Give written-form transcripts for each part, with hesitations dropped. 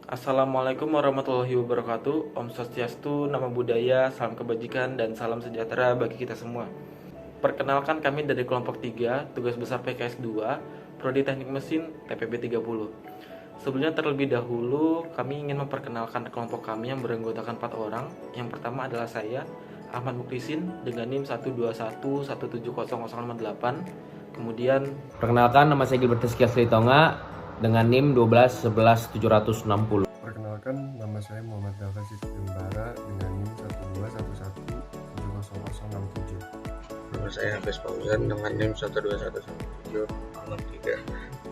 Assalamualaikum warahmatullahi wabarakatuh. Om Swastiastu, Namo Buddhaya, salam kebajikan, dan salam sejahtera bagi kita semua. Perkenalkan, kami dari kelompok 3, tugas besar PKS 2, Prodi Teknik Mesin TPB 30. Sebelumnya terlebih dahulu, kami ingin memperkenalkan kelompok kami yang beranggotakan 4 orang. Yang pertama adalah saya, Ahmad Muklisin, dengan NIM 121170058. Kemudian, Perkenalkan, nama saya Gilbert Rizky Asritonga dengan NIM 1211760. Perkenalkan, nama saya Muhammad Dafa Sidiumbara dengan NIM 121170067. Nama saya Hafiz Fauzan dengan NIM 1211763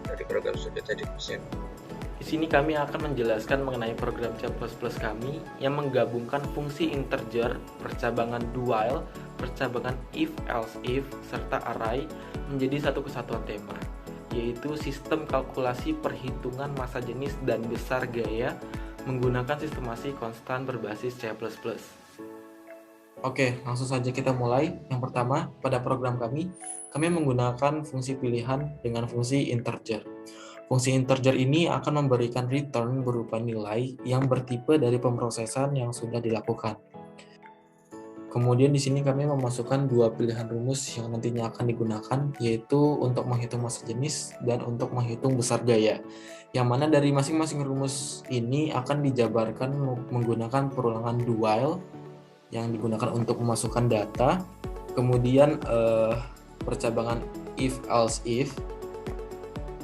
dari program studi teknik mesin. di sini kami akan menjelaskan mengenai program C++ kami yang menggabungkan fungsi integer, percabangan do while, percabangan if else if, serta array menjadi satu kesatuan tema, yaitu sistem kalkulasi perhitungan massa jenis dan besar gaya menggunakan sistemasi konstan berbasis C++. Oke, langsung saja kita mulai. Yang pertama, pada program kami menggunakan fungsi pilihan dengan fungsi integer. Fungsi integer ini akan memberikan return berupa nilai yang bertipe dari pemrosesan yang sudah dilakukan. Kemudian di sini kami memasukkan dua pilihan rumus yang nantinya akan digunakan, yaitu untuk menghitung massa jenis dan untuk menghitung besar gaya. Yang mana dari masing-masing rumus ini akan dijabarkan menggunakan perulangan do while yang digunakan untuk memasukkan data, kemudian percabangan if else if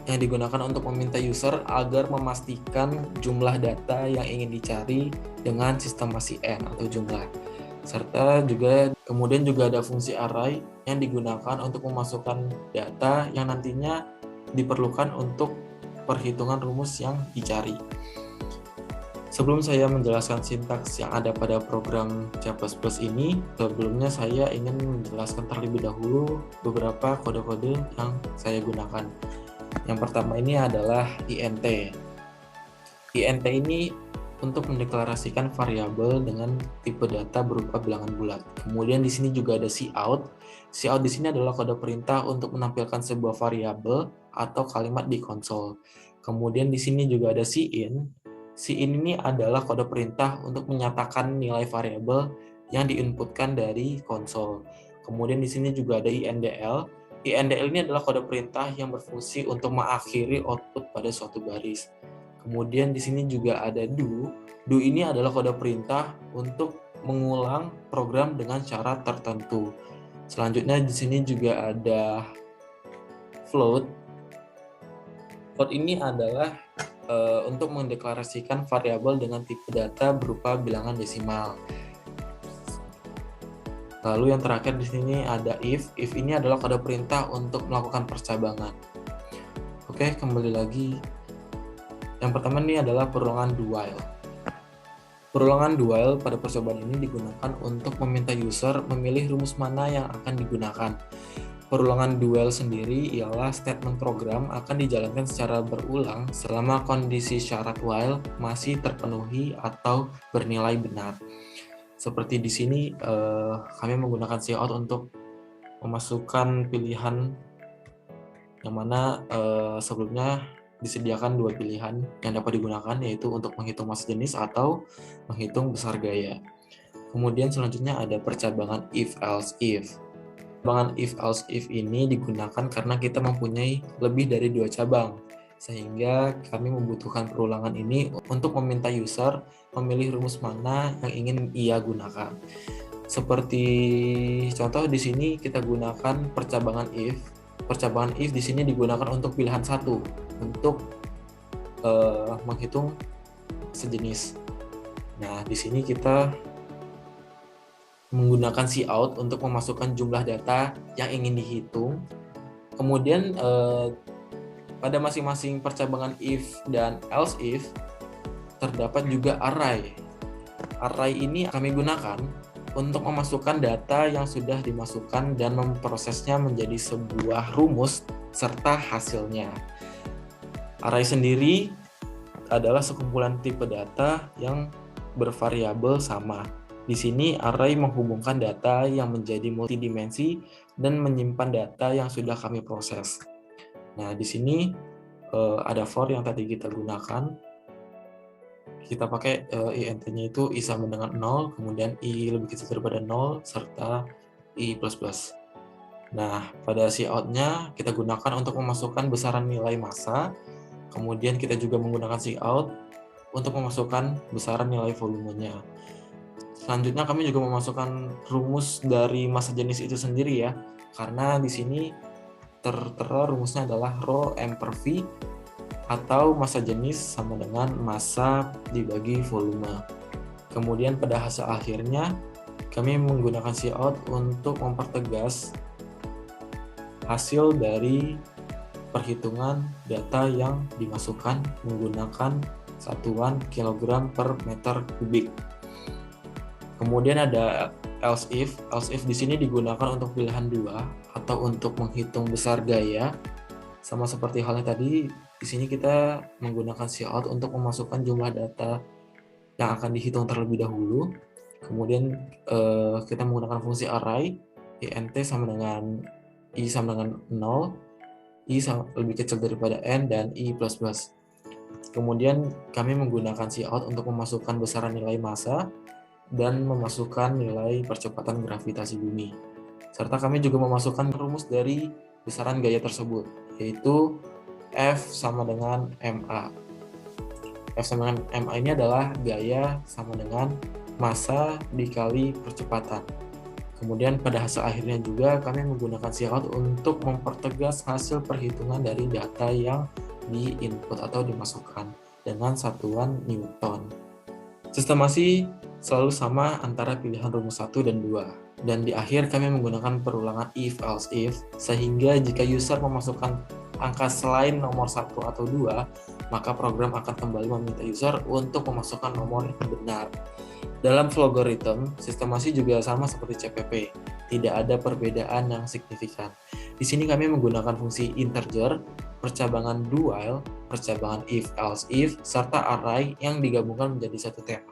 yang digunakan untuk meminta user agar memastikan jumlah data yang ingin dicari dengan sistemasi n atau jumlah. Serta juga kemudian juga ada fungsi array yang digunakan untuk memasukkan data yang nantinya diperlukan untuk perhitungan rumus yang dicari. Sebelum saya menjelaskan sintaks yang ada pada program C++ ini, sebelumnya saya ingin menjelaskan terlebih dahulu beberapa kode-kode yang saya gunakan. Yang pertama ini adalah int. Int ini untuk mendeklarasikan variabel dengan tipe data berupa bilangan bulat. Kemudian di sini juga ada cout. Cout di sini adalah kode perintah untuk menampilkan sebuah variabel atau kalimat di konsol. Kemudian di sini juga ada cin. Cin ini adalah kode perintah untuk menyatakan nilai variabel yang diinputkan dari konsol. Kemudian di sini juga ada indl. Indl ini adalah kode perintah yang berfungsi untuk mengakhiri output pada suatu baris. Kemudian di sini juga ada do. Do ini adalah kode perintah untuk mengulang program dengan cara tertentu. Selanjutnya di sini juga ada float. Float ini adalah untuk mendeklarasikan variabel dengan tipe data berupa bilangan desimal. Lalu yang terakhir di sini ada if. If ini adalah kode perintah untuk melakukan percabangan. Oke, kembali lagi. Yang pertama ini adalah perulangan do while. Perulangan do while pada percobaan ini digunakan untuk meminta user memilih rumus mana yang akan digunakan. Perulangan do while sendiri ialah statement program akan dijalankan secara berulang selama kondisi syarat while masih terpenuhi atau bernilai benar. Seperti di sini kami menggunakan cout untuk memasukkan pilihan yang mana sebelumnya disediakan dua pilihan yang dapat digunakan, yaitu untuk menghitung massa jenis atau menghitung besar gaya. Kemudian selanjutnya ada percabangan if else if. Percabangan if else if ini digunakan karena kita mempunyai lebih dari dua cabang, sehingga kami membutuhkan perulangan ini untuk meminta user memilih rumus mana yang ingin ia gunakan. Seperti contoh di sini kita gunakan percabangan if. Percabangan if di sini digunakan untuk pilihan satu untuk menghitung sejenis. Nah, di sini kita menggunakan cout untuk memasukkan jumlah data yang ingin dihitung. Kemudian pada masing-masing percabangan if dan else if terdapat juga array. Array ini kami gunakan untuk memasukkan data yang sudah dimasukkan dan memprosesnya menjadi sebuah rumus serta hasilnya. Array sendiri adalah sekumpulan tipe data yang bervariabel sama. Di sini array menghubungkan data yang menjadi multidimensi dan menyimpan data yang sudah kami proses. Nah, di sini ada for yang tadi kita gunakan. kita pakai INT-nya itu I sama dengan 0, kemudian I lebih kecil daripada 0, serta I++. Nah, pada cout-nya kita gunakan untuk memasukkan besaran nilai massa, kemudian kita juga menggunakan cout untuk memasukkan besaran nilai volumenya. Selanjutnya kami juga memasukkan rumus dari massa jenis itu sendiri ya, karena di sini tertera rumusnya adalah ρ m per v, atau massa jenis sama dengan massa dibagi volume. Kemudian pada hasil akhirnya kami menggunakan cout untuk mempertegas hasil dari perhitungan data yang dimasukkan menggunakan satuan kilogram per meter kubik. Kemudian ada else if. Else if di sini digunakan untuk pilihan 2 atau untuk menghitung besar gaya. Sama seperti halnya tadi, di sini kita menggunakan cout untuk memasukkan jumlah data yang akan dihitung terlebih dahulu. Kemudian kita menggunakan fungsi array, int sama dengan I sama dengan 0, I lebih kecil daripada n, dan I++. Kemudian kami menggunakan cout untuk memasukkan besaran nilai massa dan memasukkan nilai percepatan gravitasi bumi. Serta kami juga memasukkan rumus dari besaran gaya tersebut, yaitu F sama dengan MA. F sama dengan MA ini adalah gaya sama dengan massa dikali percepatan. Kemudian pada hasil akhirnya juga kami menggunakan cout untuk mempertegas hasil perhitungan dari data yang di-input atau dimasukkan dengan satuan Newton. Sistemasi selalu sama antara pilihan rumus 1 dan 2. Dan di akhir kami menggunakan perulangan if, else if, sehingga jika user memasukkan angka selain nomor 1 atau 2, maka program akan kembali meminta user untuk memasukkan nomor yang benar. Dalam logaritm, sistemasi juga sama seperti CPP, tidak ada perbedaan yang signifikan. Di sini kami menggunakan fungsi integer, percabangan do while, percabangan if, else if, serta array yang digabungkan menjadi satu tema.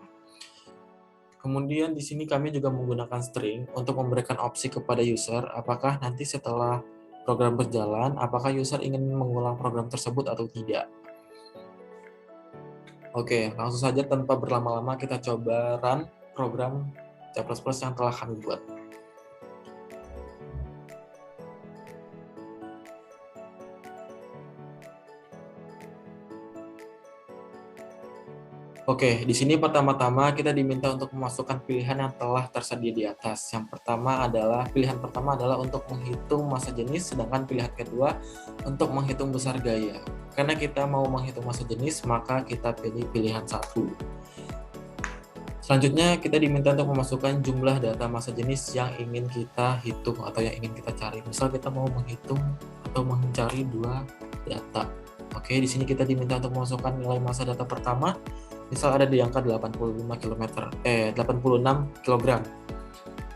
Kemudian di sini kami juga menggunakan string untuk memberikan opsi kepada user apakah nanti setelah program berjalan, apakah user ingin mengulang program tersebut atau tidak. Oke, langsung saja tanpa berlama-lama kita coba run program C++ yang telah kami buat. Oke, di sini pertama-tama kita diminta untuk memasukkan pilihan yang telah tersedia di atas. Pilihan pertama adalah untuk menghitung massa jenis, sedangkan pilihan kedua untuk menghitung besar gaya. Karena kita mau menghitung massa jenis, maka kita pilih pilihan 1. Selanjutnya kita diminta untuk memasukkan jumlah data massa jenis yang ingin kita hitung atau yang ingin kita cari. Misal kita mau menghitung atau mencari 2 data. Oke, di sini kita diminta untuk memasukkan nilai massa data pertama. Misal ada di angka 86 kg.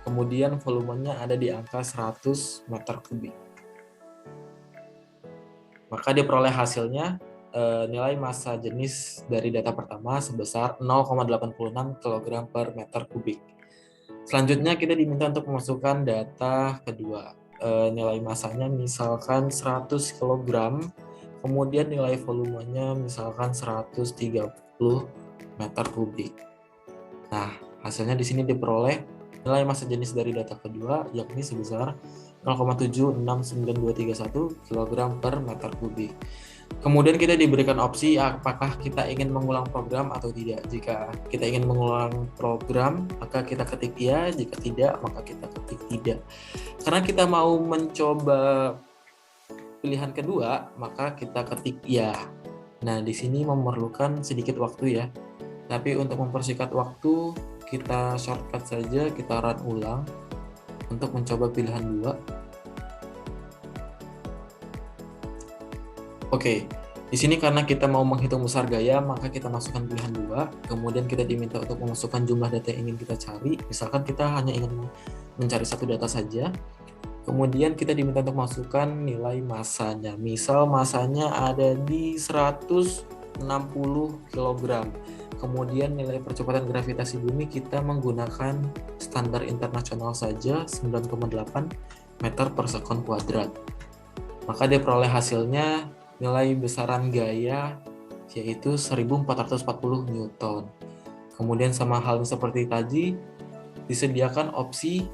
Kemudian volumenya ada di angka 100 meter kubik. Maka diperoleh hasilnya nilai massa jenis dari data pertama sebesar 0,86 kg per meter kubik. Selanjutnya kita diminta untuk memasukkan data kedua. Nilai massanya misalkan 100 kg, kemudian nilai volumenya misalkan 130 meter kubik. Nah, hasilnya di sini diperoleh nilai massa jenis dari data kedua yakni sebesar 0,769231 kg per meter kubik. Kemudian kita diberikan opsi apakah kita ingin mengulang program atau tidak. Jika kita ingin mengulang program, maka kita ketik ya, jika tidak, maka kita ketik tidak. Karena kita mau mencoba pilihan kedua, maka kita ketik ya. Nah, di sini memerlukan sedikit waktu ya. Tapi untuk mempersingkat waktu, kita shortcut saja, kita run ulang untuk mencoba pilihan 2. Oke, di sini karena kita mau menghitung besar gaya, maka kita masukkan pilihan 2. Kemudian kita diminta untuk memasukkan jumlah data yang ingin kita cari. Misalkan kita hanya ingin mencari satu data saja. Kemudian kita diminta untuk masukkan nilai massanya. Misal massanya ada di 160 kg. Kemudian nilai percepatan gravitasi bumi kita menggunakan standar internasional saja 9,8 meter per sekon kuadrat. Maka diperoleh hasilnya nilai besaran gaya yaitu 1440 Newton. Kemudian sama halnya seperti tadi, disediakan opsi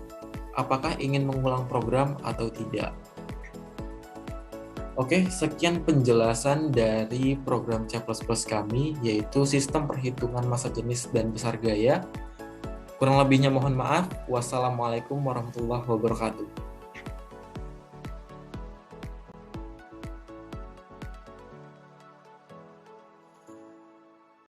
apakah ingin mengulang program atau tidak. Oke, sekian penjelasan dari program C++ kami, yaitu sistem perhitungan massa jenis dan besar gaya. Kurang lebihnya mohon maaf. Wassalamualaikum warahmatullahi wabarakatuh.